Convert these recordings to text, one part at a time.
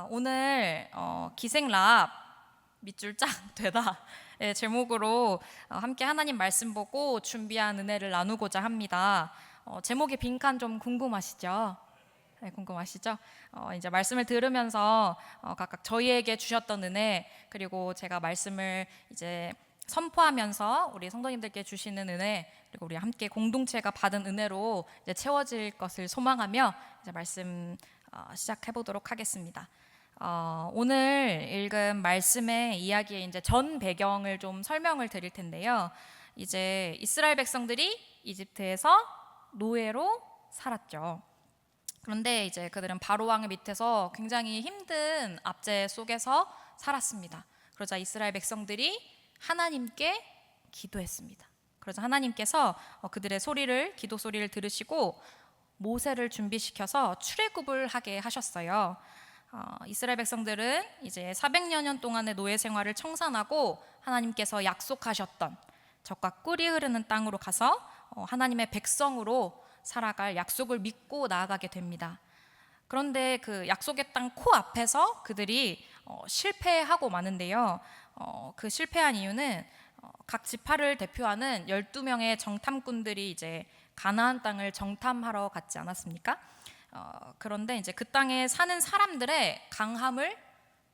오늘 기생 라합 밑줄 짝 되다 제목으로 함께 하나님 말씀 보고 준비한 은혜를 나누고자 합니다. 제목의 빈칸 좀 궁금하시죠? 네, 궁금하시죠? 이제 말씀을 들으면서 각각 저희에게 주셨던 은혜, 그리고 제가 말씀을 이제 선포하면서 우리 성도님들께 주시는 은혜, 그리고 우리 함께 공동체가 받은 은혜로 이제 채워질 것을 소망하며 이제 말씀 시작해 보도록 하겠습니다. 오늘 읽은 말씀의 이야기의 이제 전 배경을 좀 설명을 드릴 텐데요. 이제 이스라엘 백성들이 이집트에서 노예로 살았죠. 그런데 이제 그들은 바로 왕의 밑에서 굉장히 힘든 압제 속에서 살았습니다. 그러자 이스라엘 백성들이 하나님께 기도했습니다. 그러자 하나님께서 그들의 기도 소리를 들으시고 모세를 준비시켜서 출애굽을 하게 하셨어요. 이스라엘 백성들은 이제 400여 년 동안의 노예 생활을 청산하고 하나님께서 약속하셨던 젖과 꿀이 흐르는 땅으로 가서 하나님의 백성으로 살아갈 약속을 믿고 나아가게 됩니다. 그런데 그 약속의 땅 코앞에서 그들이 실패하고 마는데요. 그 실패한 이유는 각 지파를 대표하는 12명의 정탐꾼들이 이제 가나안 땅을 정탐하러 갔지 않았습니까? 그런데 이제 그 땅에 사는 사람들의 강함을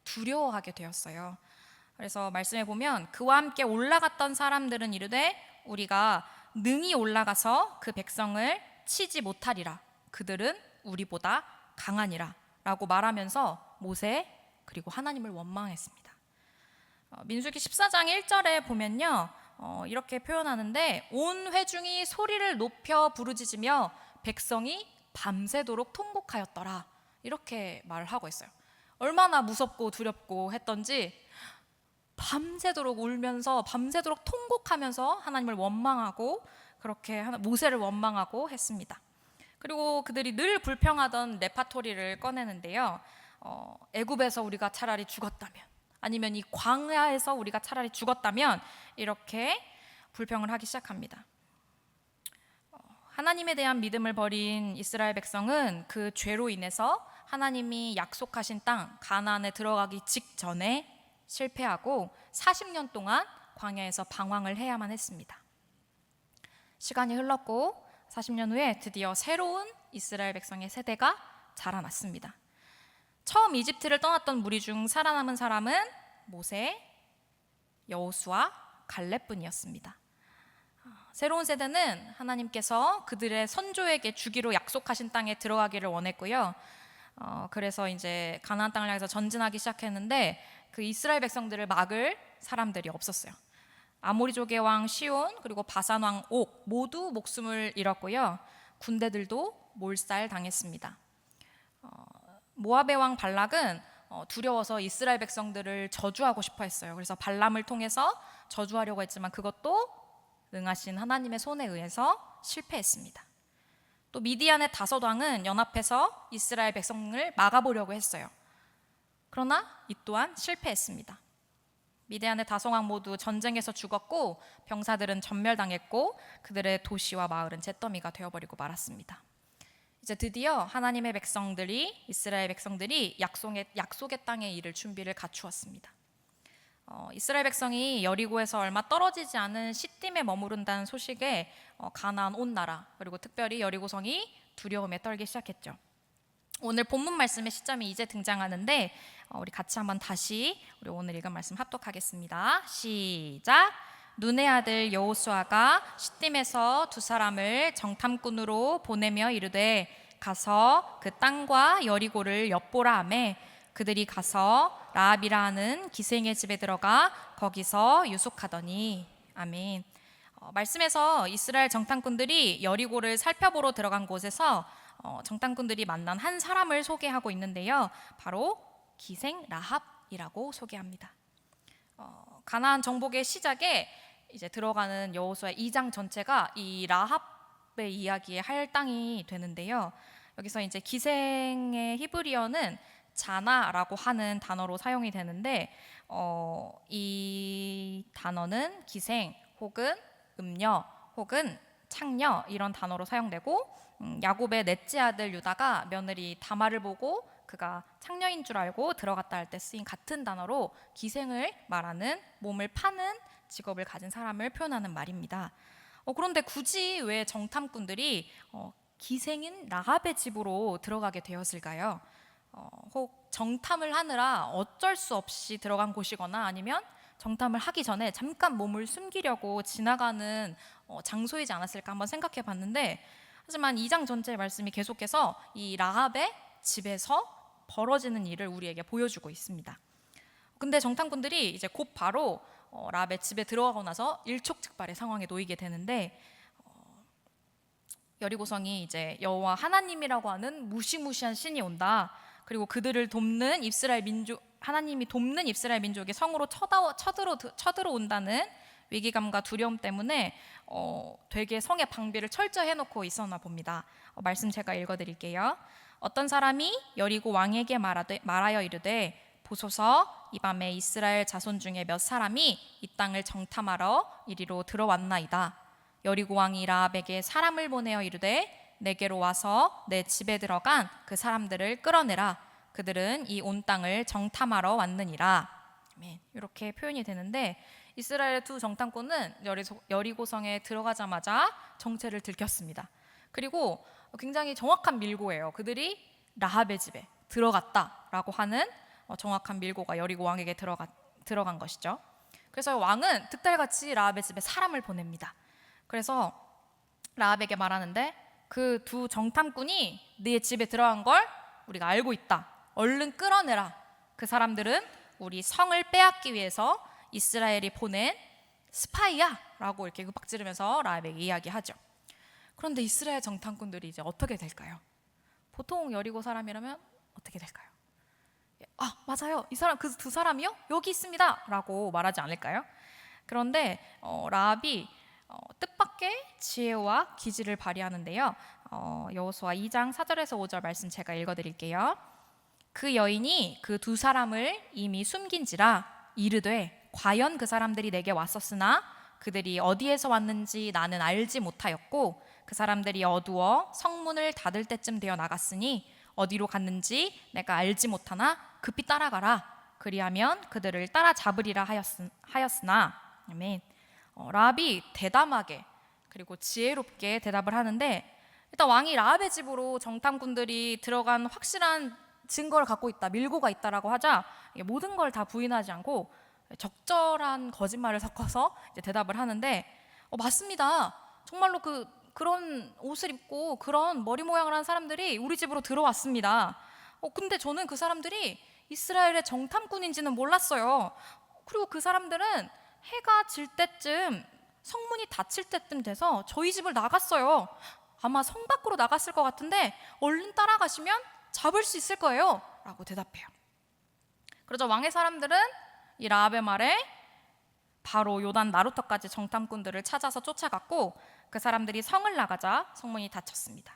두려워하게 되었어요. 그래서 말씀해 보면 그와 함께 올라갔던 사람들은 이르되 우리가 능히 올라가서 그 백성을 치지 못하리라. 그들은 우리보다 강하니라 라고 말하면서 모세 그리고 하나님을 원망했습니다. 민수기 14장 1절에 보면요, 이렇게 표현하는데 온 회중이 소리를 높여 부르짖으며 백성이 밤새도록 통곡하였더라, 이렇게 말을 하고 있어요. 얼마나 무섭고 두렵고 했던지 밤새도록 울면서 밤새도록 통곡하면서 하나님을 원망하고 그렇게 모세를 원망하고 했습니다. 그리고 그들이 늘 불평하던 레파토리를 꺼내는데요, 애굽에서 우리가 차라리 죽었다면, 아니면 이 광야에서 우리가 차라리 죽었다면, 이렇게 불평을 하기 시작합니다. 하나님에 대한 믿음을 버린 이스라엘 백성은 그 죄로 인해서 하나님이 약속하신 땅 가나안에 들어가기 직전에 실패하고 40년 동안 광야에서 방황을 해야만 했습니다. 시간이 흘렀고 40년 후에 드디어 새로운 이스라엘 백성의 세대가 자라났습니다. 처음 이집트를 떠났던 무리 중 살아남은 사람은 모세, 여호수아, 갈렙뿐이었습니다. 새로운 세대는 하나님께서 그들의 선조에게 주기로 약속하신 땅에 들어가기를 원했고요. 그래서 이제 가나안 땅을 향해서 전진하기 시작했는데 그 이스라엘 백성들을 막을 사람들이 없었어요. 아모리족의 왕 시온 그리고 바산 왕 옥 모두 목숨을 잃었고요. 군대들도 몰살당했습니다. 모압의 왕 발락은 두려워서 이스라엘 백성들을 저주하고 싶어 했어요. 그래서 발람을 통해서 저주하려고 했지만 그것도 능하신 하나님의 손에 의해서 실패했습니다. 또 미디안의 다섯 왕은 연합해서 이스라엘 백성을 막아보려고 했어요. 그러나 이 또한 실패했습니다. 미디안의 다섯 왕 모두 전쟁에서 죽었고 병사들은 전멸당했고 그들의 도시와 마을은 잿더미가 되어버리고 말았습니다. 이제 드디어 하나님의 백성들이, 이스라엘 백성들이 약속의 땅에 이를 준비를 갖추었습니다. 이스라엘 백성이 여리고에서 얼마 떨어지지 않은 시딤에 머무른다는 소식에 가나안 온 나라, 그리고 특별히 여리고성이 두려움에 떨기 시작했죠. 오늘 본문 말씀의 시점이 이제 등장하는데 우리 같이 한번 다시 우리 오늘 읽은 말씀 합독하겠습니다. 시작. 눈의 아들 여호수아가 시딤에서 두 사람을 정탐꾼으로 보내며 이르되 가서 그 땅과 여리고를 엿보라 하매 그들이 가서 라합이라 하는 기생의 집에 들어가 거기서 유숙하더니. 아멘. 말씀에서 이스라엘 정탐꾼들이 여리고를 살펴보러 들어간 곳에서 정탐꾼들이 만난 한 사람을 소개하고 있는데요, 바로 기생 라합이라고 소개합니다. 가나안 정복의 시작에 이제 들어가는 여호수아 2장 전체가 이 라합의 이야기의 할 땅이 되는데요, 여기서 이제 기생의 히브리어는 자나라고 하는 단어로 사용이 되는데 이 단어는 기생 혹은 음녀 혹은 창녀 이런 단어로 사용되고 야곱의 넷째 아들 유다가 며느리 다말을 보고 그가 창녀인 줄 알고 들어갔다 할 때 쓰인 같은 단어로 기생을 말하는, 몸을 파는 직업을 가진 사람을 표현하는 말입니다. 그런데 굳이 왜 정탐꾼들이 기생인 라합의 집으로 들어가게 되었을까요? 혹 정탐을 하느라 어쩔 수 없이 들어간 곳이거나 아니면 정탐을 하기 전에 잠깐 몸을 숨기려고 지나가는 장소이지 않았을까 한번 생각해 봤는데, 하지만 2장 전체의 말씀이 계속해서 이 라합의 집에서 벌어지는 일을 우리에게 보여주고 있습니다. 근데 정탐꾼들이 이제 곧 바로 라합의 집에 들어가고 나서 일촉즉발의 상황에 놓이게 되는데, 여리고성이 이제 여호와 하나님이라고 하는 무시무시한 신이 온다. 그리고 그들을 돕는 이스라엘 민족, 하나님이 돕는 이스라엘 민족이 성으로 쳐들어온다는 위기감과 두려움 때문에 되게 성의 방비를 철저히 해놓고 있었나 봅니다. 말씀 제가 읽어드릴게요. 어떤 사람이 여리고 왕에게 말하여 이르되, 보소서, 이 밤에 이스라엘 자손 중에 몇 사람이 이 땅을 정탐하러 이리로 들어왔나이다. 여리고 왕이 라합에게 사람을 보내어 이르되, 내게로 와서 내 집에 들어간 그 사람들을 끌어내라. 그들은 이 온 땅을 정탐하러 왔느니라. 이렇게 표현이 되는데, 이스라엘의 두 정탐꾼은 여리고성에 들어가자마자 정체를 들켰습니다. 그리고 굉장히 정확한 밀고예요. 그들이 라합의 집에 들어갔다라고 하는 정확한 밀고가 여리고 왕에게 들어간 것이죠. 그래서 왕은 득달같이 라합의 집에 사람을 보냅니다. 그래서 라합에게 말하는데, 그 두 정탐꾼이 네 집에 들어간 걸 우리가 알고 있다. 얼른 끌어내라. 그 사람들은 우리 성을 빼앗기 위해서 이스라엘이 보낸 스파이야 라고 이렇게 윽박지르면서 라합에게 이야기하죠. 그런데 이스라엘 정탐꾼들이 이제 어떻게 될까요? 보통 여리고 사람이라면 어떻게 될까요? 아, 맞아요. 이 사람, 그 두 사람이요? 여기 있습니다 라고 말하지 않을까요? 그런데 라합이 뜻밖의 지혜와 기지를 발휘하는데요. 여호수아 2장 4절에서 5절 말씀 제가 읽어드릴게요. 그 여인이 그 두 사람을 이미 숨긴지라 이르되, 과연 그 사람들이 내게 왔었으나 그들이 어디에서 왔는지 나는 알지 못하였고, 그 사람들이 어두워 성문을 닫을 때쯤 되어 나갔으니 어디로 갔는지 내가 알지 못하나 급히 따라가라. 그리하면 그들을 따라잡으리라 하였으나. 아멘. 라합이 대담하게 그리고 지혜롭게 대답을 하는데, 일단 왕이 라합의 집으로 정탐꾼들이 들어간 확실한 증거를 갖고 있다, 밀고가 있다라고 하자 모든 걸 다 부인하지 않고 적절한 거짓말을 섞어서 이제 대답을 하는데, 맞습니다. 정말로 그런 옷을 입고 그런 머리 모양을 한 사람들이 우리 집으로 들어왔습니다. 근데 저는 그 사람들이 이스라엘의 정탐꾼인지는 몰랐어요. 그리고 그 사람들은 해가 질 때쯤, 성문이 닫힐 때쯤 돼서 저희 집을 나갔어요. 아마 성 밖으로 나갔을 것 같은데 얼른 따라가시면 잡을 수 있을 거예요 라고 대답해요. 그러자 왕의 사람들은 이 라합의 말에 바로 요단 나루터까지 정탐꾼들을 찾아서 쫓아갔고, 그 사람들이 성을 나가자 성문이 닫혔습니다.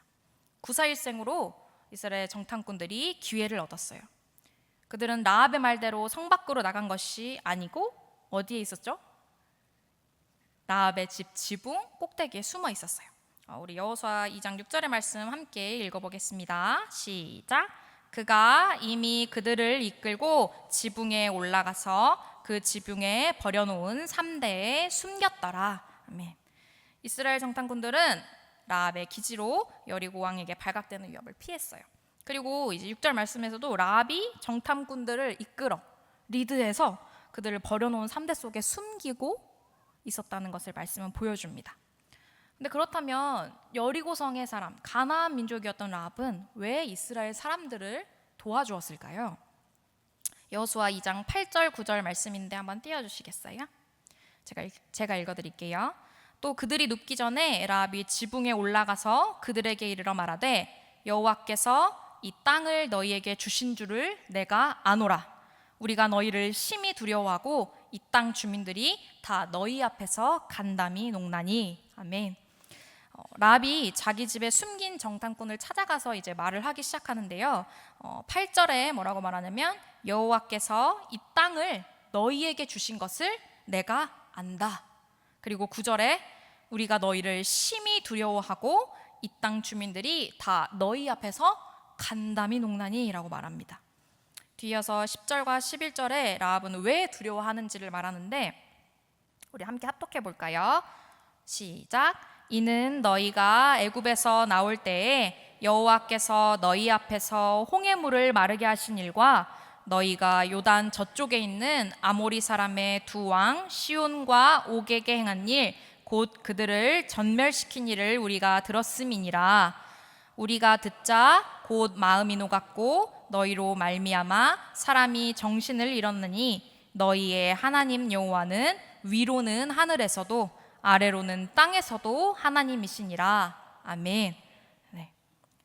구사일생으로 이스라엘 정탐꾼들이 기회를 얻었어요. 그들은 라합의 말대로 성 밖으로 나간 것이 아니고 어디에 있었죠? 라합의 집 지붕 꼭대기에 숨어 있었어요. 우리 여호수아 2장 6절의 말씀 함께 읽어보겠습니다. 시작. 그가 이미 그들을 이끌고 지붕에 올라가서 그 지붕에 버려놓은 3대에 숨겼더라. 아멘. 이스라엘 정탐꾼들은 라합의 기지로 여리고 왕에게 발각되는 위협을 피했어요. 그리고 이제 6절 말씀에서도 라합이 정탐꾼들을 이끌어 리드해서 그들을 버려놓은 3대 속에 숨기고 있었다는 것을 말씀은 보여줍니다. 근데 그렇다면 여리고성의 사람, 가나안 민족이었던 라합은 왜 이스라엘 사람들을 도와주었을까요? 여호수아 2장 8절 9절 말씀인데 한번 띄워주시겠어요? 제가 읽어드릴게요. 또 그들이 눕기 전에 라합이 지붕에 올라가서 그들에게 이르러 말하되, 여호와께서 이 땅을 너희에게 주신 줄을 내가 아노라. 우리가 너희를 심히 두려워하고 이 땅 주민들이 다 너희 앞에서 간담이 농나니. 아멘. 라합이 자기 집에 숨긴 정탐꾼을 찾아가서 이제 말을 하기 시작하는데요. 8절에 뭐라고 말하냐면, 여호와께서 이 땅을 너희에게 주신 것을 내가 안다. 그리고 9절에 우리가 너희를 심히 두려워하고 이 땅 주민들이 다 너희 앞에서 간담이 녹나니라고 말합니다. 뒤이어서 10절과 11절에 라합은 왜 두려워하는지를 말하는데 우리 함께 합독해 볼까요? 시작. 이는 너희가 애굽에서 나올 때에 여호와께서 너희 앞에서 홍해물을 마르게 하신 일과 너희가 요단 저쪽에 있는 아모리 사람의 두 왕 시온과 옥에게 행한 일 곧 그들을 전멸시킨 일을 우리가 들었음이니라. 우리가 듣자 곧 마음이 녹았고 너희로 말미암아 사람이 정신을 잃었느니 너희의 하나님 여호와는 위로는 하늘에서도 아래로는 땅에서도 하나님이시니라. 아멘. 네.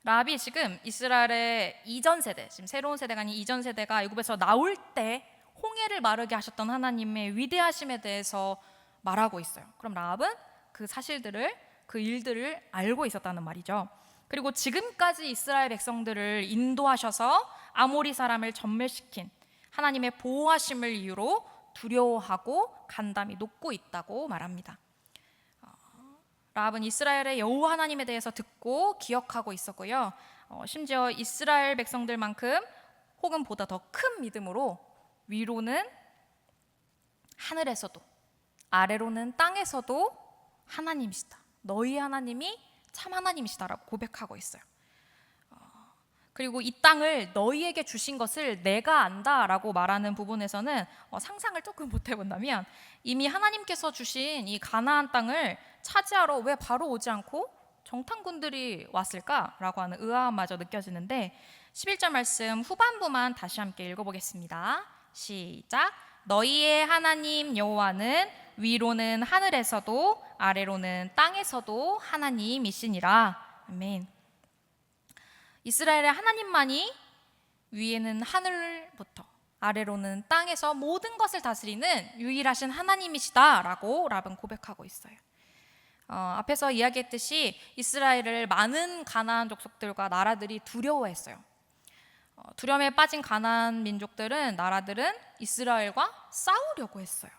라합이 지금 이스라엘의 이전 세대, 지금 새로운 세대가 아닌 이전 세대가 애굽에서 나올 때 홍해를 마르게 하셨던 하나님의 위대하심에 대해서 말하고 있어요. 그럼 라합은 그 사실들을, 그 일들을 알고 있었다는 말이죠. 그리고 지금까지 이스라엘 백성들을 인도하셔서 아모리 사람을 전멸시킨 하나님의 보호하심을 이유로 두려워하고 간담이 녹고 있다고 말합니다. 라합은 이스라엘의 여호와 하나님에 대해서 듣고 기억하고 있었고요. 심지어 이스라엘 백성들만큼 혹은 보다 더 큰 믿음으로 위로는 하늘에서도 아래로는 땅에서도 하나님이시다. 너희 하나님이 참 하나님이시다라고 고백하고 있어요. 그리고 이 땅을 너희에게 주신 것을 내가 안다라고 말하는 부분에서는 상상을 조금 못 해본다면 이미 하나님께서 주신 이 가나안 땅을 차지하러 왜 바로 오지 않고 정탐꾼들이 왔을까라고 하는 의아함마저 느껴지는데 11절 말씀 후반부만 다시 함께 읽어보겠습니다. 시작. 너희의 하나님 여호와는 위로는 하늘에서도 아래로는 땅에서도 하나님이시니라. 아멘. 이스라엘의 하나님만이 위에는 하늘부터 아래로는 땅에서 모든 것을 다스리는 유일하신 하나님이시다라고 라합은 고백하고 있어요. 앞에서 이야기했듯이 이스라엘을 많은 가나안 족속들과 나라들이 두려워했어요. 두려움에 빠진 가나안 민족들은, 나라들은 이스라엘과 싸우려고 했어요.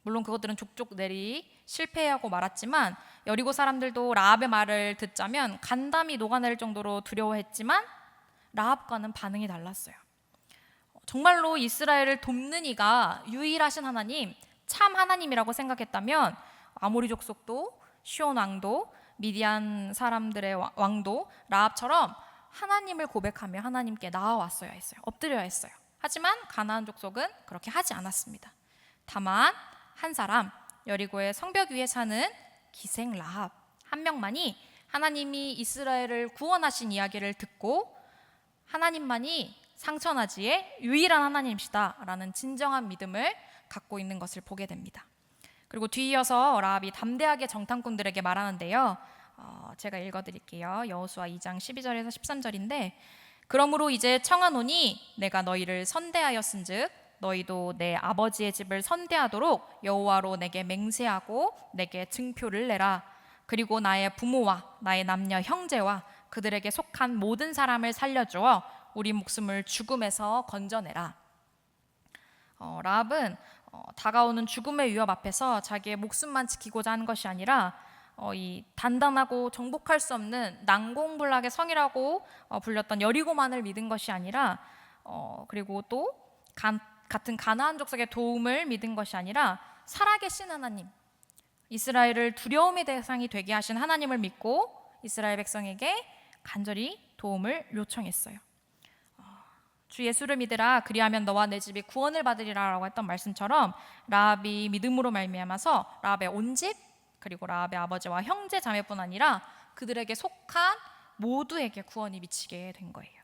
물론 그것들은 족족 내리 실패하고 말았지만 여리고 사람들도 라합의 말을 듣자면 간담이 녹아낼 정도로 두려워했지만 라합과는 반응이 달랐어요. 정말로 이스라엘을 돕는 이가 유일하신 하나님, 참 하나님이라고 생각했다면 아모리 족속도 시온 왕도 미디안 사람들의 왕도 라합처럼 하나님을 고백하며 하나님께 나아왔어야 했어요. 엎드려야 했어요. 하지만 가나안 족속은 그렇게 하지 않았습니다. 다만 한 사람, 여리고의 성벽 위에 사는 기생 라합 한 명만이 하나님이 이스라엘을 구원하신 이야기를 듣고 하나님만이 상천하지의 유일한 하나님이시다라는 진정한 믿음을 갖고 있는 것을 보게 됩니다. 그리고 뒤이어서 라합이 담대하게 정탐꾼들에게 말하는데요. 제가 읽어드릴게요. 여호수아 2장 12절에서 13절인데 그러므로 이제 청하노니 내가 너희를 선대하였은즉 너희도 내 아버지의 집을 선대하도록 여호와로 내게 맹세하고 내게 증표를 내라. 그리고 나의 부모와 나의 남녀 형제와 그들에게 속한 모든 사람을 살려주어 우리 목숨을 죽음에서 건져내라. 라합은 다가오는 죽음의 위협 앞에서 자기의 목숨만 지키고자 하는 것이 아니라 이 단단하고 정복할 수 없는 난공불락의 성이라고 불렸던 여리고만을 믿은 것이 아니라 그리고 또 같은 가나안 족속의 도움을 믿은 것이 아니라 살아계신 하나님, 이스라엘을 두려움의 대상이 되게 하신 하나님을 믿고 이스라엘 백성에게 간절히 도움을 요청했어요. 주 예수를 믿으라 그리하면 너와 내 집이 구원을 받으리라 라고 했던 말씀처럼 라합이 믿음으로 말미암아서 라합의 온 집 그리고 라합의 아버지와 형제 자매뿐 아니라 그들에게 속한 모두에게 구원이 미치게 된 거예요.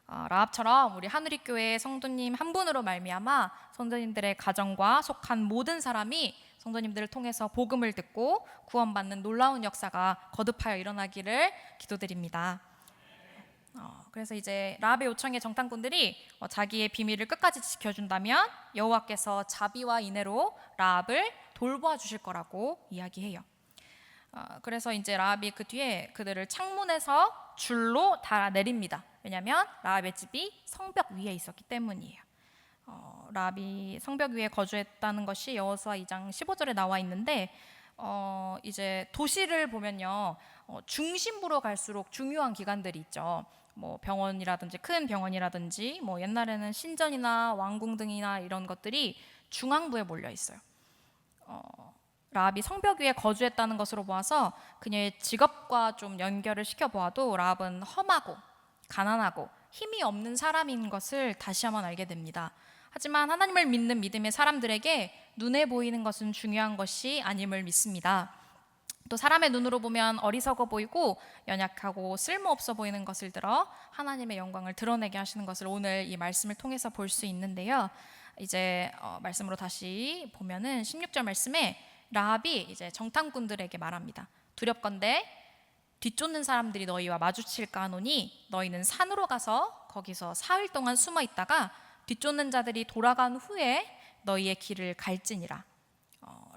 라합처럼 우리 하누리교회 성도님 한 분으로 말미암아 성도님들의 가정과 속한 모든 사람이 성도님들을 통해서 복음을 듣고 구원받는 놀라운 역사가 거듭하여 일어나기를 기도드립니다. 그래서 이제 라합의 요청에 정탐꾼들이 자기의 비밀을 끝까지 지켜준다면 여호와께서 자비와 인애로 라합을 돌보아 주실 거라고 이야기해요. 그래서 이제 라합이 그 뒤에 그들을 창문에서 줄로 달아내립니다. 왜냐하면 라합의 집이 성벽 위에 있었기 때문이에요. 라합이 성벽 위에 거주했다는 것이 여호수아 2장 15절에 나와 있는데 이제 도시를 보면요, 중심부로 갈수록 중요한 기관들이 있죠. 뭐 병원이라든지 큰 병원이라든지 뭐 옛날에는 신전이나 왕궁 등이나 이런 것들이 중앙부에 몰려 있어요. 라합이 성벽 위에 거주했다는 것으로 보아서 그녀의 직업과 좀 연결을 시켜보아도 라합은 험하고 가난하고 힘이 없는 사람인 것을 다시 한번 알게 됩니다. 하지만 하나님을 믿는 믿음의 사람들에게 눈에 보이는 것은 중요한 것이 아님을 믿습니다. 또 사람의 눈으로 보면 어리석어 보이고 연약하고 쓸모없어 보이는 것을 들어 하나님의 영광을 드러내게 하시는 것을 오늘 이 말씀을 통해서 볼 수 있는데요. 이제 말씀으로 다시 보면은 16절 말씀에 라합이 이제 정탐꾼들에게 말합니다. 두렵건대 뒤쫓는 사람들이 너희와 마주칠까 하노니 너희는 산으로 가서 거기서 사흘 동안 숨어 있다가 뒤쫓는 자들이 돌아간 후에 너희의 길을 갈지니라.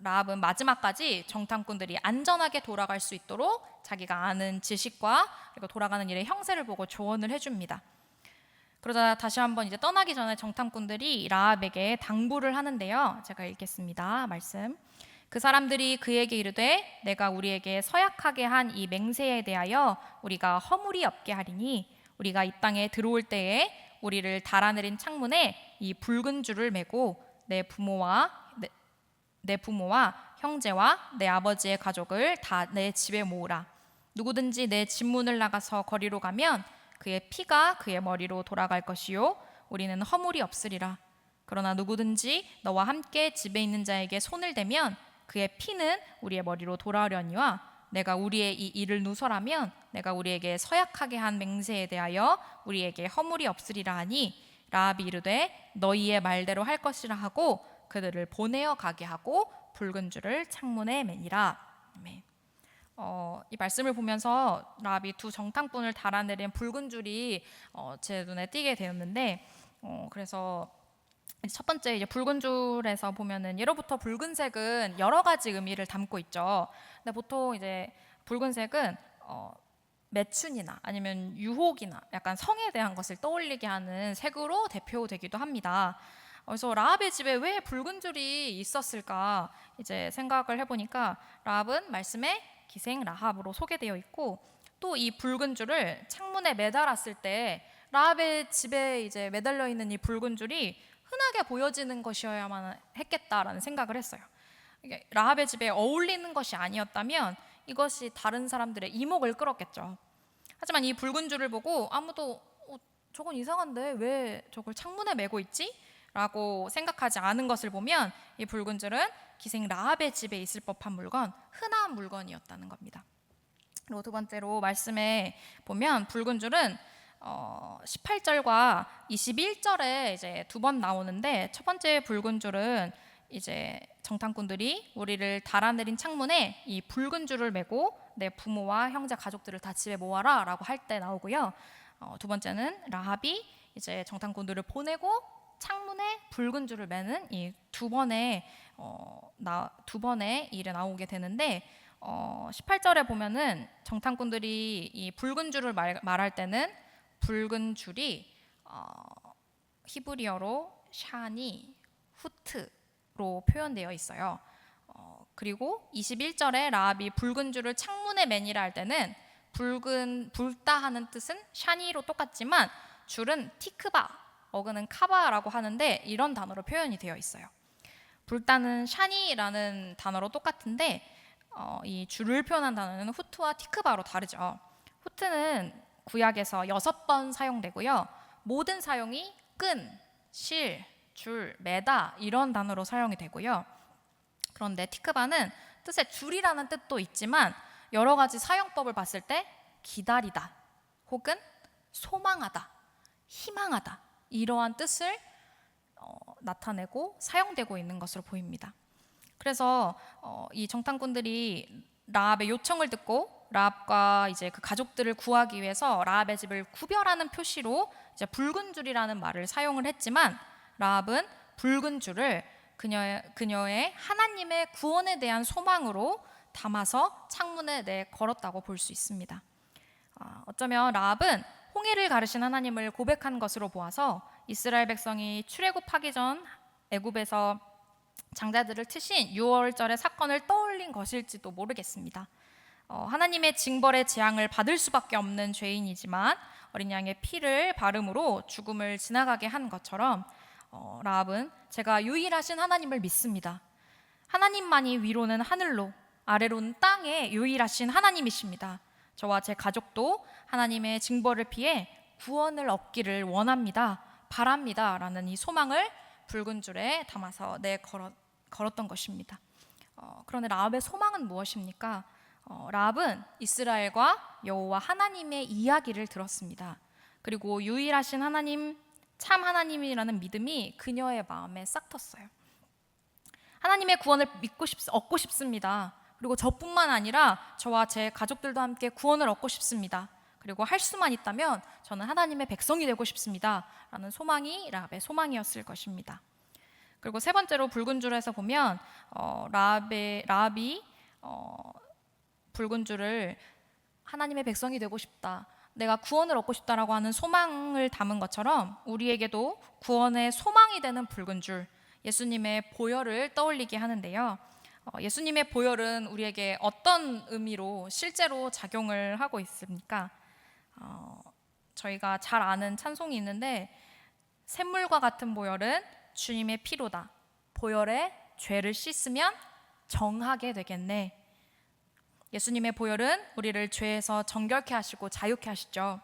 라합은 마지막까지 정탐꾼들이 안전하게 돌아갈 수 있도록 자기가 아는 지식과 그리고 돌아가는 일의 형세를 보고 조언을 해줍니다. 그러자 다시 한번 이제 떠나기 전에 정탐꾼들이 라합에게 당부를 하는데요. 제가 읽겠습니다. 말씀. 그 사람들이 그에게 이르되 내가 우리에게 서약하게 한 이 맹세에 대하여 우리가 허물이 없게 하리니 우리가 이 땅에 들어올 때에 우리를 달아내린 창문에 이 붉은 줄을 매고 내 부모와 형제와 내 아버지의 가족을 다 내 집에 모으라. 누구든지 내 집 문을 나가서 거리로 가면 그의 피가 그의 머리로 돌아갈 것이요 우리는 허물이 없으리라. 그러나 누구든지 너와 함께 집에 있는 자에게 손을 대면 그의 피는 우리의 머리로 돌아오려니와 내가 우리의 이 일을 누설하면 내가 우리에게 서약하게 한 맹세에 대하여 우리에게 허물이 없으리라 하니 라합이 이르되 너희의 말대로 할 것이라 하고 그들을 보내어 가게 하고 붉은 줄을 창문에 매니라. 아멘. 이 말씀을 보면서 라합이 두 정탐꾼을 달아내린 붉은 줄이 제 눈에 띄게 되었는데 그래서 첫 번째 이제 붉은 줄에서 보면은 예로부터 붉은색은 여러 가지 의미를 담고 있죠. 근데 보통 이제 붉은색은 매춘이나 아니면 유혹이나 약간 성에 대한 것을 떠올리게 하는 색으로 대표되기도 합니다. 그래서 라합의 집에 왜 붉은 줄이 있었을까 이제 생각을 해보니까 라합은 말씀에 기생 라합으로 소개되어 있고 또 이 붉은 줄을 창문에 매달았을 때 라합의 집에 이제 매달려 있는 이 붉은 줄이 흔하게 보여지는 것이어야만 했겠다라는 생각을 했어요. 이게 라합의 집에 어울리는 것이 아니었다면 이것이 다른 사람들의 이목을 끌었겠죠. 하지만 이 붉은 줄을 보고 아무도 저건 이상한데 왜 저걸 창문에 매고 있지? 라고 생각하지 않은 것을 보면 이 붉은 줄은 기생 라합의 집에 있을 법한 물건, 흔한 물건이었다는 겁니다. 그리고 두 번째로 말씀에 보면 붉은 줄은 18절과 21절에 이제 두 번 나오는데 첫 번째 붉은 줄은 이제 정탐꾼들이 우리를 달아내린 창문에 이 붉은 줄을 매고 내 부모와 형제 가족들을 다 집에 모아라 라고 할 때 나오고요. 두 번째는 라합이 이제 정탐꾼들을 보내고 창문에 붉은 줄을 매는 이 두 번의 일에 나오게 되는데 18절에 보면은 정탐꾼들이 이 붉은 줄을 말할 때는 붉은 줄이 히브리어로 샤니, 후트로 표현되어 있어요. 그리고 21절에 라합이 붉은 줄을 창문에 매니라 할 때는 붉다 하는 뜻은 샤니로 똑같지만 줄은 티크바, 어그는 카바라고 하는데 이런 단어로 표현이 되어 있어요. 불다는 샤니라는 단어로 똑같은데 이 줄을 표현한 단어는 후트와 티크바로 다르죠. 후트는 구약에서 6번 사용되고요. 모든 사용이 끈, 실, 줄, 매다 이런 단어로 사용이 되고요. 그런데 티크바는 뜻에 줄이라는 뜻도 있지만 여러 가지 사용법을 봤을 때 기다리다 혹은 소망하다, 희망하다 이러한 뜻을 나타내고 사용되고 있는 것으로 보입니다. 그래서 이 정탐꾼들이 라합의 요청을 듣고 라합과 이제 그 가족들을 구하기 위해서 라합의 집을 구별하는 표시로 이제 붉은 줄이라는 말을 사용을 했지만 라합은 붉은 줄을 그녀의 하나님의 구원에 대한 소망으로 담아서 창문에 걸었다고 볼 수 있습니다. 어쩌면 라합은 홍해를 가르신 하나님을 고백한 것으로 보아서 이스라엘 백성이 출애굽하기 전 애굽에서 장자들을 트신 6월절의 사건을 떠올린 것일지도 모르겠습니다. 하나님의 징벌의 재앙을 받을 수밖에 없는 죄인이지만 어린 양의 피를 바름으로 죽음을 지나가게 한 것처럼 라합은 제가 유일하신 하나님을 믿습니다. 하나님만이 위로는 하늘로 아래로는 땅에 유일하신 하나님이십니다. 저와 제 가족도 하나님의 징벌을 피해 구원을 얻기를 원합니다. 바랍니다. 라는 이 소망을 붉은 줄에 담아서 걸었던 것입니다. 그런데 라합의 소망은 무엇입니까? 라합은 이스라엘과 여호와 하나님의 이야기를 들었습니다. 그리고 유일하신 하나님, 참 하나님이라는 믿음이 그녀의 마음에 싹 텄어요. 하나님의 구원을 얻고 싶습니다. 그리고 저뿐만 아니라 저와 제 가족들도 함께 구원을 얻고 싶습니다. 그리고 할 수만 있다면 저는 하나님의 백성이 되고 싶습니다. 라는 소망이 라합의 소망이었을 것입니다. 그리고 세 번째로 붉은 줄에서 보면 라합이 붉은 줄을 하나님의 백성이 되고 싶다, 내가 구원을 얻고 싶다라고 하는 소망을 담은 것처럼 우리에게도 구원의 소망이 되는 붉은 줄, 예수님의 보혈을 떠올리게 하는데요. 예수님의 보혈은 우리에게 어떤 의미로 실제로 작용을 하고 있습니까? 저희가 잘 아는 찬송이 있는데, 샘물과 같은 보혈은 주님의 피로다. 보혈에 죄를 씻으면 정하게 되겠네. 예수님의 보혈은 우리를 죄에서 정결케 하시고 자유케 하시죠.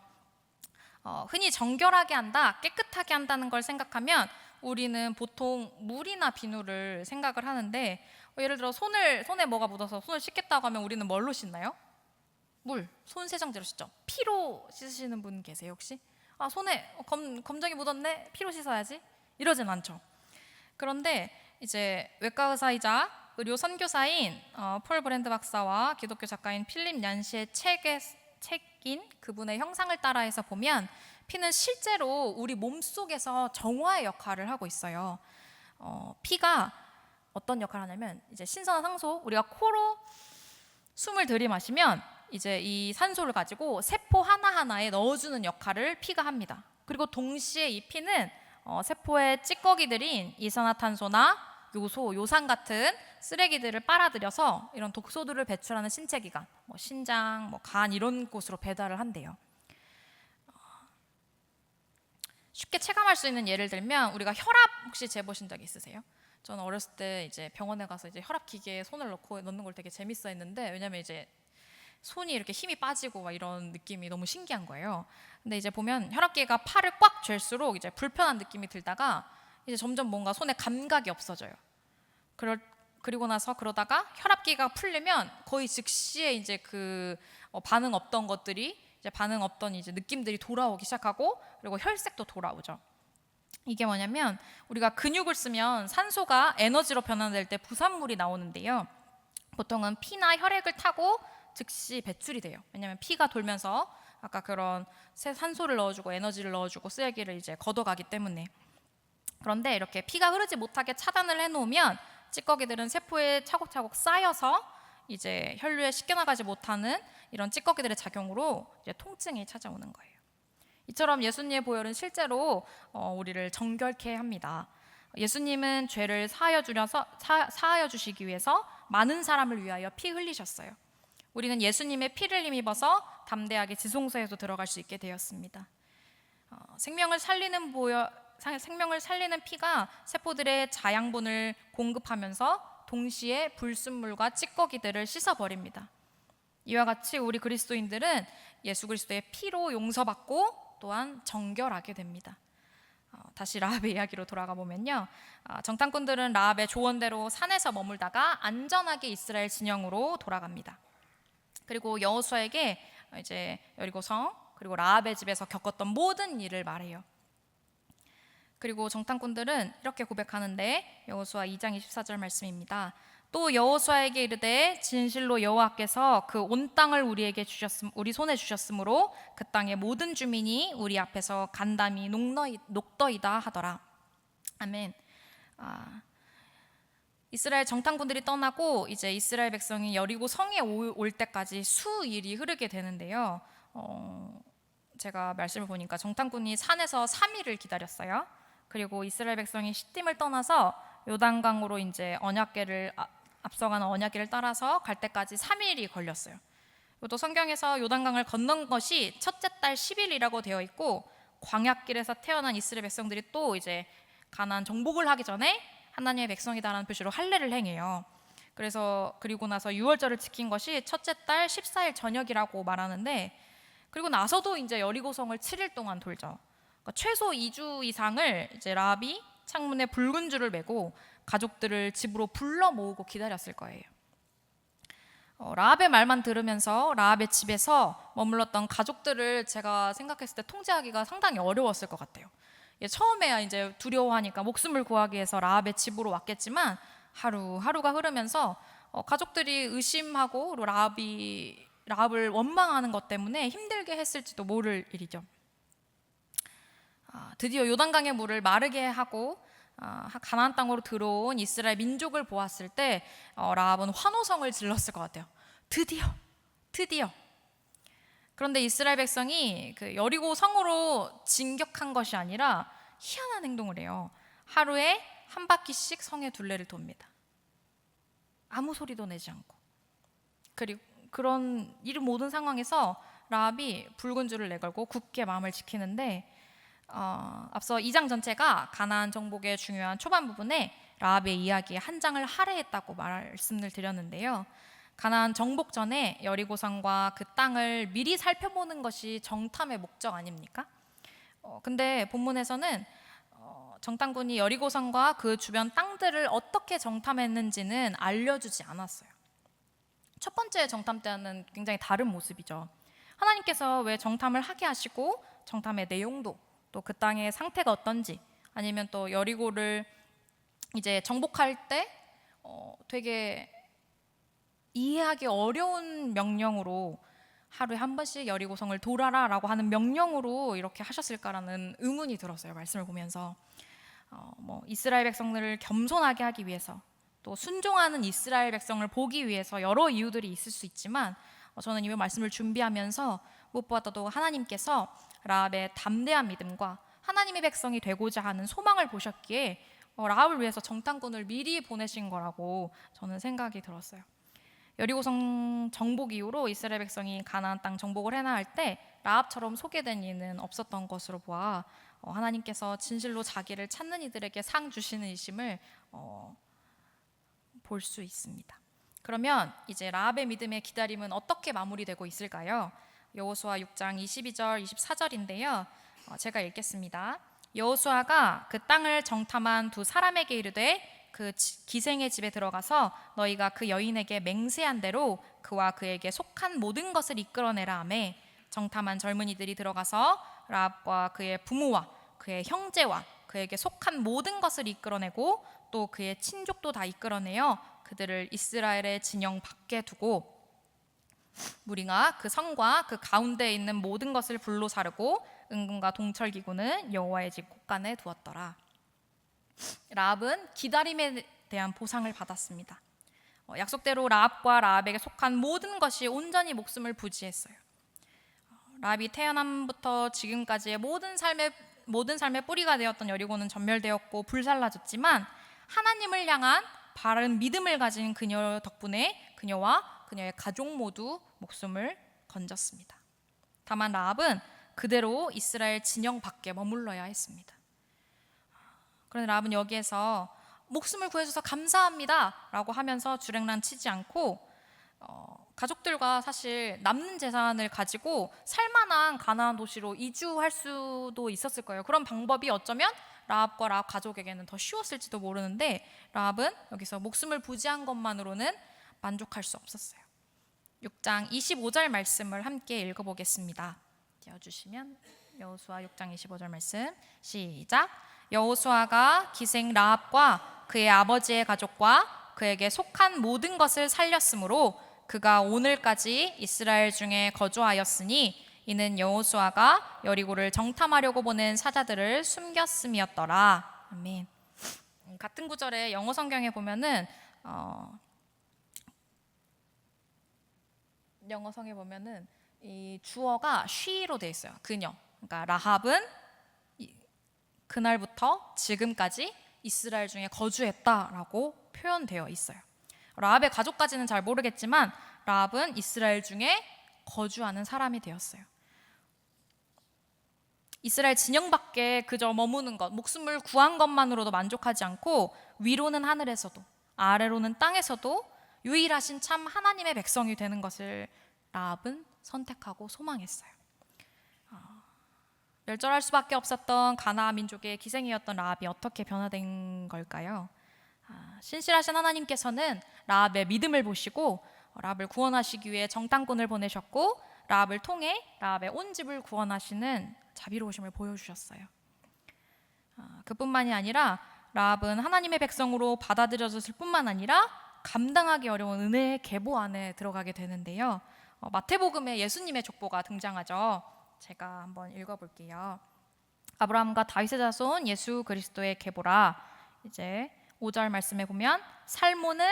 흔히 정결하게 한다, 깨끗하게 한다는 걸 생각하면 우리는 보통 물이나 비누를 생각을 하는데, 예를 들어 손에 뭐가 묻어서 손을 씻겠다고 하면 우리는 뭘로 씻나요? 물, 손세정제로 씻죠. 피로 씻으시는 분 계세요 혹시? 손에 검정이 묻었네, 피로 씻어야지, 이러진 않죠. 그런데 이제 외과 의사이자 의료 선교사인 폴 브랜드 박사와 기독교 작가인 필립 얀시의 책인 그분의 형상을 따라해서 보면 피는 실제로 우리 몸속에서 정화의 역할을 하고 있어요. 피가 어떤 역할을 하냐면, 이제 신선한 산소, 우리가 코로 숨을 들이마시면 이제 이 산소를 가지고 세포 하나하나에 넣어주는 역할을 피가 합니다. 그리고 동시에 이 피는 세포의 찌꺼기들인 이산화탄소나 요소, 요산 같은 쓰레기들을 빨아들여서 이런 독소들을 배출하는 신체기관, 신장, 간 이런 곳으로 배달을 한대요. 쉽게 체감할 수 있는 예를 들면, 우리가 혈압 혹시 재보신 적 있으세요? 저는 어렸을 때 이제 병원에 가서 이제 혈압 기계에 손을 넣는 걸 되게 재밌어 했는데, 왜냐면 이제 손이 이렇게 힘이 빠지고 막 이런 느낌이 너무 신기한 거예요. 근데 이제 보면 혈압계가 팔을 꽉 쥘수록 이제 불편한 느낌이 들다가 이제 점점 뭔가 손에 감각이 없어져요. 그리고 나서 그러다가 혈압계가 풀리면 거의 즉시에 이제 반응 없던 것들이 이제 반응 없던 이제 느낌들이 돌아오기 시작하고, 그리고 혈색도 돌아오죠. 이게 뭐냐면, 우리가 근육을 쓰면 산소가 에너지로 변환될 때 부산물이 나오는데요. 보통은 피나 혈액을 타고 즉시 배출이 돼요. 왜냐하면 피가 돌면서 아까 그런 산소를 넣어주고 에너지를 넣어주고 쓰레기를 이제 걷어가기 때문에. 그런데 이렇게 피가 흐르지 못하게 차단을 해놓으면 찌꺼기들은 세포에 차곡차곡 쌓여서 이제 혈류에 씻겨나가지 못하는 이런 찌꺼기들의 작용으로 이제 통증이 찾아오는 거예요. 이처럼 예수님의 보혈은 실제로 우리를 정결케 합니다. 예수님은 죄를 사하여 주시기 위해서 많은 사람을 위하여 피 흘리셨어요. 우리는 예수님의 피를 힘입어서 담대하게 지성소에도 들어갈 수 있게 되었습니다. 생명을 살리는 피가 세포들의 자양분을 공급하면서 동시에 불순물과 찌꺼기들을 씻어버립니다. 이와 같이 우리 그리스도인들은 예수 그리스도의 피로 용서받고 또한 정결하게 됩니다. 다시 라합의 이야기로 돌아가 보면요, 정탐꾼들은 라합의 조언대로 산에서 머물다가 안전하게 이스라엘 진영으로 돌아갑니다. 그리고 여호수아에게 이제 여리고성 그리고 라합의 집에서 겪었던 모든 일을 말해요. 그리고 정탐꾼들은 이렇게 고백하는데, 여호수아 2장 24절 말씀입니다. 또 여호수아에게 이르되 진실로 여호와께서 그 온 땅을 우리 손에 주셨으므로 그 땅의 모든 주민이 우리 앞에서 간담이 녹더이다 하더라. 아멘. 이스라엘 정탐꾼들이 떠나고 이제 이스라엘 백성이 여리고 성에 올 때까지 수일이 흐르게 되는데요. 제가 말씀을 보니까 정탐꾼이 산에서 3일을 기다렸어요. 그리고 이스라엘 백성이 시딤을 떠나서 요단강으로 이제 언약궤를 앞서가는 언약궤를 따라서 갈 때까지 3일이 걸렸어요. 또 성경에서 요단강을 건넌 것이 첫째 달 10일이라고 되어 있고, 광야길에서 태어난 이스라엘 백성들이 또 이제 가나안 정복을 하기 전에 하나님의 백성이다라는 표시로 할례를 행해요. 그래서 그리고 나서 유월절을 지킨 것이 첫째 달 14일 저녁이라고 말하는데, 그리고 나서도 이제 여리고성을 7일 동안 돌죠. 그러니까 최소 2주 이상을 이제 라합이 창문에 붉은 줄을 매고 가족들을 집으로 불러 모으고 기다렸을 거예요. 라합의 말만 들으면서 라합의 집에서 머물렀던 가족들을 제가 생각했을 때 통제하기가 상당히 어려웠을 것 같아요. 처음에야 이제 두려워하니까 목숨을 구하기 위해서 라합의 집으로 왔겠지만, 하루하루가 흐르면서 가족들이 의심하고 라합을 원망하는 것 때문에 힘들게 했을지도 모를 일이죠. 드디어 요단강의 물을 마르게 하고 가나안 땅으로 들어온 이스라엘 민족을 보았을 때 라합은 환호성을 질렀을 것 같아요. 드디어. 그런데 이스라엘 백성이 그 여리고 성으로 진격한 것이 아니라 희한한 행동을 해요. 하루에 한 바퀴씩 성의 둘레를 돕니다. 아무 소리도 내지 않고. 그리고 그런 이 모든 상황에서 라합이 붉은 줄을 내걸고 굳게 마음을 지키는데, 앞서 2장 전체가 가나안 정복의 중요한 초반 부분에 라합의 이야기에 한 장을 할애했다고 말씀을 드렸는데요. 가나안 정복 전에 여리고성과 그 땅을 미리 살펴보는 것이 정탐의 목적 아닙니까? 근데 본문에서는 정탐군이 여리고성과 그 주변 땅들을 어떻게 정탐했는지는 알려주지 않았어요. 첫 번째 정탐 때와는 굉장히 다른 모습이죠. 하나님께서 왜 정탐을 하게 하시고 정탐의 내용도, 또 그 땅의 상태가 어떤지, 아니면 또 여리고를 이제 정복할 때 되게 이해하기 어려운 명령으로 하루에 한 번씩 여리고성을 돌아라 라고 하는 명령으로 이렇게 하셨을까라는 의문이 들었어요. 말씀을 보면서 이스라엘 백성들을 겸손하게 하기 위해서, 또 순종하는 이스라엘 백성을 보기 위해서 여러 이유들이 있을 수 있지만, 저는 이 말씀을 준비하면서 무엇보다도 하나님께서 라합의 담대한 믿음과 하나님의 백성이 되고자 하는 소망을 보셨기에 라합을 위해서 정탐꾼을 미리 보내신 거라고 저는 생각이 들었어요. 여리고성 정복 이후로 이스라엘 백성이 가나안 땅 정복을 해나갈 때 라합처럼 소개된 이는 없었던 것으로 보아 하나님께서 진실로 자기를 찾는 이들에게 상 주시는 이심을 볼 수 있습니다. 그러면 이제 라합의 믿음의 기다림은 어떻게 마무리되고 있을까요? 여호수아 6장 22절 24절인데요. 제가 읽겠습니다. 여호수아가 그 땅을 정탐한 두 사람에게 이르되 그 기생의 집에 들어가서 너희가 그 여인에게 맹세한 대로 그와 그에게 속한 모든 것을 이끌어내라 하매, 정탐한 젊은이들이 들어가서 라합과 그의 부모와 그의 형제와 그에게 속한 모든 것을 이끌어내고 또 그의 친족도 다 이끌어내어 그들을 이스라엘의 진영 밖에 두고 무리가 그 성과 그 가운데에 있는 모든 것을 불로 사르고 은금과 동철기구는 여호와의 집 곳간에 두었더라. 라합은 기다림에 대한 보상을 받았습니다. 약속대로 라합과 라합에게 속한 모든 것이 온전히 목숨을 부지했어요. 라합이 태어남부터 지금까지의 모든 삶의 뿌리가 되었던 여리고는 전멸되었고 불살라졌지만, 하나님을 향한 바른 믿음을 가진 그녀 덕분에 그녀와 그녀의 가족 모두 목숨을 건졌습니다. 다만 라합은 그대로 이스라엘 진영 밖에 머물러야 했습니다. 그런데 라합은 여기에서 목숨을 구해줘서 감사합니다 라고 하면서 주랭랑 치지 않고 가족들과 사실 남는 재산을 가지고 살만한 가나안 도시로 이주할 수도 있었을 거예요. 그런 방법이 어쩌면 라합과 라합 가족에게는 더 쉬웠을지도 모르는데, 라합은 여기서 목숨을 부지한 것만으로는 만족할 수 없었어요. 6장 25절 말씀을 함께 읽어보겠습니다. 띄워주시면 여호수아 6장 25절 말씀 시작. 여호수아가 기생 라합과 그의 아버지의 가족과 그에게 속한 모든 것을 살렸으므로 그가 오늘까지 이스라엘 중에 거주하였으니 이는 여호수아가 여리고를 정탐하려고 보낸 사자들을 숨겼음이었더라. 아멘. 같은 구절에 영어 성경에 보면은 영어 성에 보면은 이 주어가 she로 돼 있어요. 그녀. 그러니까 라합은 그날부터 지금까지 이스라엘 중에 거주했다라고 표현되어 있어요. 라합의 가족까지는 잘 모르겠지만 라합은 이스라엘 중에 거주하는 사람이 되었어요. 이스라엘 진영 밖에 그저 머무는 것, 목숨을 구한 것만으로도 만족하지 않고 위로는 하늘에서도 아래로는 땅에서도 유일하신 참 하나님의 백성이 되는 것을 라합은 선택하고 소망했어요. 멸절할 수밖에 없었던 가나안 민족의 기생이었던 라합이 어떻게 변화된 걸까요? 신실하신 하나님께서는 라합의 믿음을 보시고 라합을 구원하시기 위해 정탐꾼을 보내셨고 라합을 통해 라합의 온 집을 구원하시는 자비로우심을 보여주셨어요. 그뿐만이 아니라 라합은 하나님의 백성으로 받아들여졌을 뿐만 아니라 감당하기 어려운 은혜의 계보 안에 들어가게 되는데요. 마태복음에 예수님의 족보가 등장하죠. 제가 한번 읽어볼게요. 아브라함과 다윗의 자손 예수 그리스도의 계보라. 이제 5절 말씀에 보면 살모는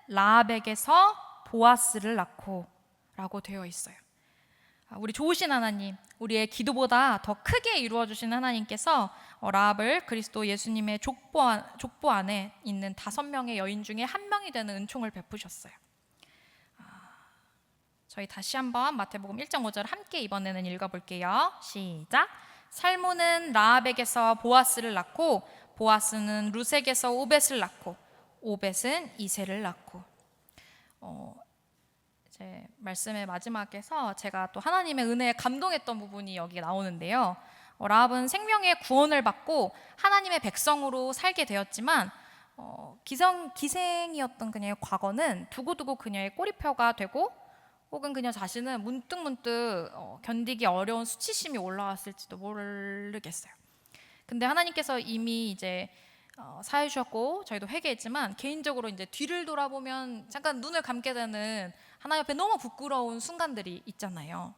라합에게서 보아스를 낳고 라고 되어 있어요. 우리 좋으신 하나님, 우리의 기도보다 더 크게 이루어주신 하나님께서 라합을 그리스도 예수님의 족보 안에 있는 5명의 여인 중에 1명이 되는 은총을 베푸셨어요. 저희 다시 한번 마태복음 1.5절 함께 이번에는 읽어볼게요. 시작. 살모는 라합에게서 보아스를 낳고 보아스는 룻에게서 오벳을 낳고 오벳은 이새를 낳고. 이제 말씀의 마지막에서 제가 또 하나님의 은혜에 감동했던 부분이 여기 나오는데요. 라합은 생명의 구원을 받고 하나님의 백성으로 살게 되었지만 기생이었던 그녀의 과거는 두고두고 그녀의 꼬리표가 되고 혹은 그녀 자신은 문득문득 견디기 어려운 수치심이 올라왔을지도 모르겠어요. 근데 하나님께서 이미 이제 사해 주셨고 저희도 회개했지만 개인적으로 이제 뒤를 돌아보면 잠깐 눈을 감게 되는 하나님 앞에 너무 부끄러운 순간들이 있잖아요.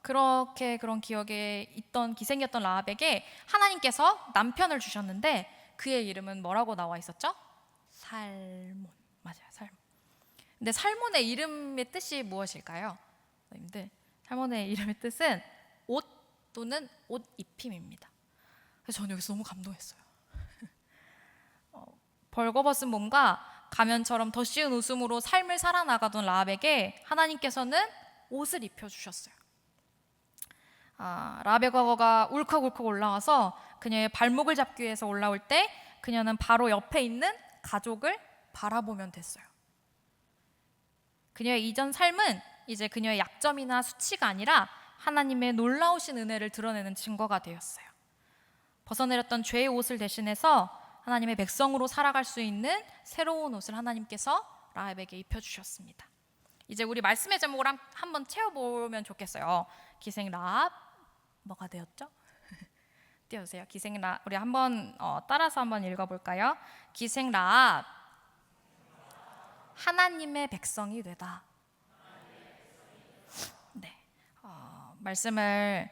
그렇게 그런 기억에 있던 기생이었던 라합에게 하나님께서 남편을 주셨는데 그의 이름은 뭐라고 나와 있었죠? 살몬. 맞아요, 살몬. 근데 살몬의 이름의 뜻이 무엇일까요? 선생님들, 살몬의 이름의 뜻은 옷 또는 옷 입힘입니다. 그래서 저는 여기서 너무 감동했어요. 벌거벗은 몸과 가면처럼 더 씌운 웃음으로 삶을 살아나가던 라합에게 하나님께서는 옷을 입혀주셨어요. 라합의 과거가 울컥울컥 올라와서 그녀의 발목을 잡기 위해서 올라올 때 그녀는 바로 옆에 있는 가족을 바라보면 됐어요. 그녀의 이전 삶은 이제 그녀의 약점이나 수치가 아니라 하나님의 놀라우신 은혜를 드러내는 증거가 되었어요. 벗어내렸던 죄의 옷을 대신해서 하나님의 백성으로 살아갈 수 있는 새로운 옷을 하나님께서 라합에게 입혀주셨습니다. 이제 우리 말씀의 제목을 한번 채워보면 좋겠어요. 기생 라합 뭐가 되었죠? 띄워주세요. 기생 라합. 우리 한번 따라서 한번 읽어볼까요? 기생 라합 하나님의 백성이 되다. 네, 말씀을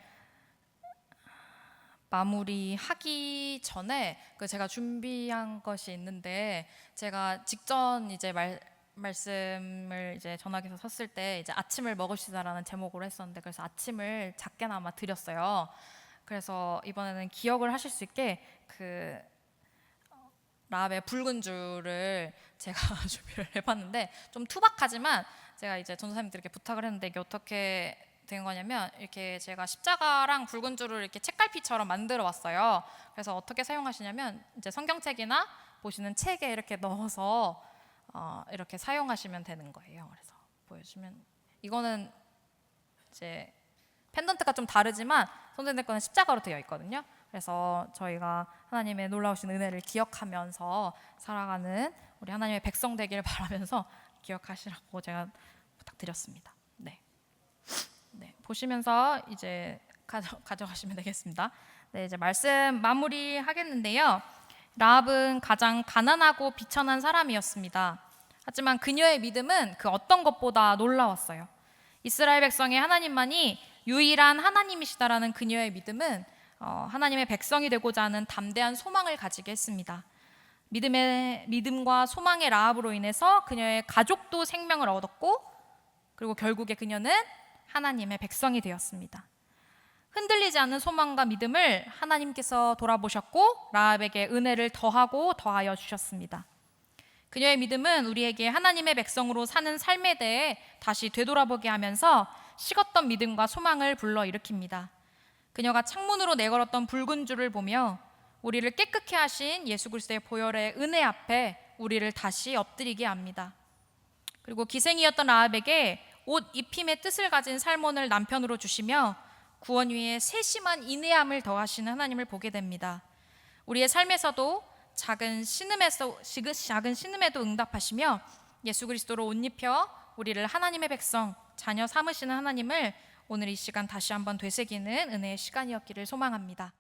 마무리하기 전에 제가 준비한 것이 있는데 제가 직전 이제 말씀을 이제 전화기에서 섰을 때 이제 아침을 먹으시다라는 제목으로 했었는데 그래서 아침을 작게나마 드렸어요. 그래서 이번에는 기억을 하실 수 있게 그 라합의 붉은 줄을 제가 준비를 해봤는데 좀 투박하지만 제가 이제 전도사님들에게 부탁을 했는데 이게 어떻게 된 거냐면 이렇게 제가 십자가랑 붉은 줄을 이렇게 책갈피처럼 만들어 왔어요. 그래서 어떻게 사용하시냐면 이제 성경책이나 보시는 책에 이렇게 넣어서 이렇게 사용하시면 되는 거예요. 그래서 보여주면 이거는 이제 펜던트가 좀 다르지만 선생님 거는 십자가로 되어 있거든요. 그래서 저희가 하나님의 놀라우신 은혜를 기억하면서 살아가는 우리 하나님의 백성 되기를 바라면서 기억하시라고 제가 부탁드렸습니다. 네, 보시면서 이제 가져가시면 되겠습니다. 네, 이제 말씀 마무리하겠는데요. 라합은 가장 가난하고 비천한 사람이었습니다. 하지만 그녀의 믿음은 그 어떤 것보다 놀라웠어요. 이스라엘 백성의 하나님만이 유일한 하나님이시다라는 그녀의 믿음은 하나님의 백성이 되고자 하는 담대한 소망을 가지게 했습니다. 믿음과 소망의 라합으로 인해서 그녀의 가족도 생명을 얻었고 그리고 결국에 그녀는 하나님의 백성이 되었습니다. 흔들리지 않는 소망과 믿음을 하나님께서 돌아보셨고 라합에게 은혜를 더하고 더하여 주셨습니다. 그녀의 믿음은 우리에게 하나님의 백성으로 사는 삶에 대해 다시 되돌아보게 하면서 식었던 믿음과 소망을 불러일으킵니다. 그녀가 창문으로 내걸었던 붉은 줄을 보며 우리를 깨끗게 하신 예수 그리스도의 보혈의 은혜 앞에 우리를 다시 엎드리게 합니다. 그리고 기생이었던 라합에게 옷 입힘의 뜻을 가진 살몬을 남편으로 주시며 구원 위에 세심한 인내함을 더하시는 하나님을 보게 됩니다. 우리의 삶에서도 작은 신음에도 응답하시며 예수 그리스도로 옷 입혀 우리를 하나님의 백성, 자녀 삼으시는 하나님을 오늘 이 시간 다시 한번 되새기는 은혜의 시간이었기를 소망합니다.